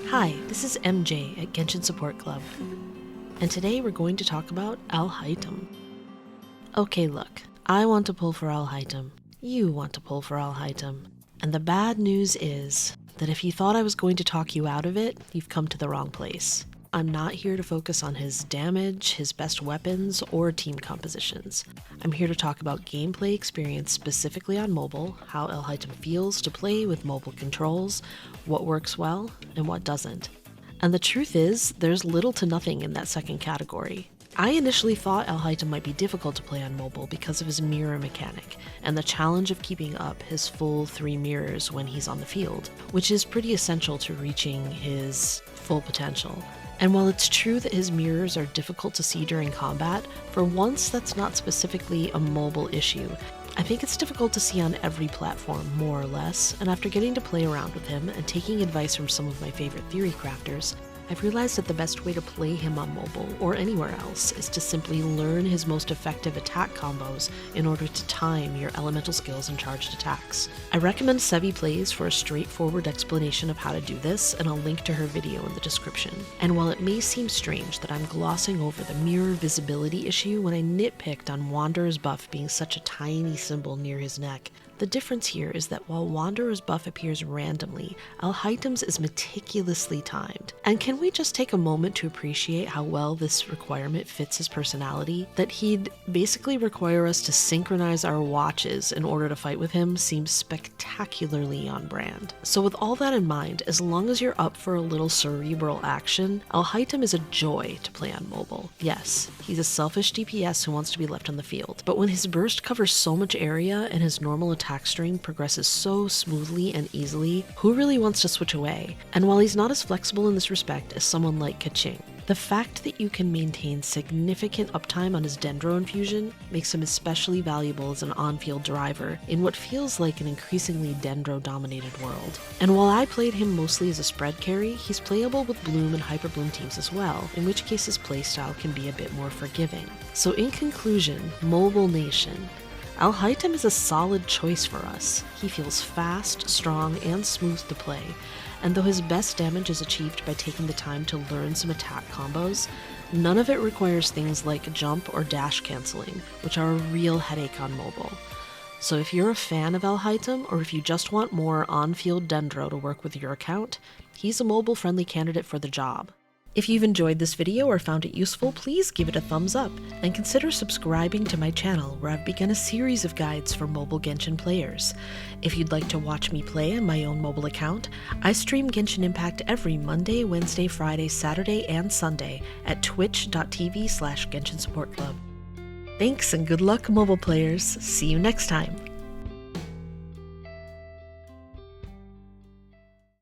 Hi, this is MJ at Genshin Support Club, and today we're going to talk about Alhaitham. Okay, look, I want to pull for Alhaitham, you want to pull for Alhaitham, and the bad news is that if you thought I was going to talk you out of it, you've come to the wrong place. I'm not here to focus on his damage, his best weapons, or team compositions. I'm here to talk about gameplay experience specifically on mobile, how Alhaitham feels to play with mobile controls, what works well, and what doesn't. And the truth is, there's little to nothing in that second category. I initially thought Alhaitham might be difficult to play on mobile because of his mirror mechanic, and the challenge of keeping up his full 3 mirrors when he's on the field, which is pretty essential to reaching his full potential. And while it's true that his mirrors are difficult to see during combat, for once that's not specifically a mobile issue. I think it's difficult to see on every platform, more or less, and after getting to play around with him and taking advice from some of my favorite theorycrafters, I've realized that the best way to play him on mobile, or anywhere else, is to simply learn his most effective attack combos in order to time your elemental skills and charged attacks. I recommend Sevi Plays for a straightforward explanation of how to do this, and I'll link to her video in the description. And while it may seem strange that I'm glossing over the mirror visibility issue when I nitpicked on Wanderer's buff being such a tiny symbol near his neck, the difference here is that while Wanderer's buff appears randomly, Alhaitham's is meticulously timed. And can we just take a moment to appreciate how well this requirement fits his personality? That he'd basically require us to synchronize our watches in order to fight with him seems spectacularly on brand. So with all that in mind, as long as you're up for a little cerebral action, Alhaitham is a joy to play on mobile. Yes, he's a selfish DPS who wants to be left on the field, but when his burst covers so much area and his normal attack string progresses so smoothly and easily, who really wants to switch away? And while he's not as flexible in this respect as someone like Kaching, the fact that you can maintain significant uptime on his Dendro infusion makes him especially valuable as an on-field driver in what feels like an increasingly Dendro-dominated world. And while I played him mostly as a spread carry, he's playable with Bloom and Hyper Bloom teams as well, in which case his playstyle can be a bit more forgiving. So in conclusion, Mobile Nation, Alhaitham is a solid choice for us. He feels fast, strong, and smooth to play, and though his best damage is achieved by taking the time to learn some attack combos, none of it requires things like jump or dash canceling, which are a real headache on mobile. So if you're a fan of Alhaitham, or if you just want more on-field Dendro to work with your account, he's a mobile-friendly candidate for the job. If you've enjoyed this video or found it useful, please give it a thumbs up, and consider subscribing to my channel where I've begun a series of guides for mobile Genshin players. If you'd like to watch me play on my own mobile account, I stream Genshin Impact every Monday, Wednesday, Friday, Saturday, and Sunday at twitch.tv/Genshin Support Club. Thanks and good luck, mobile players. See you next time.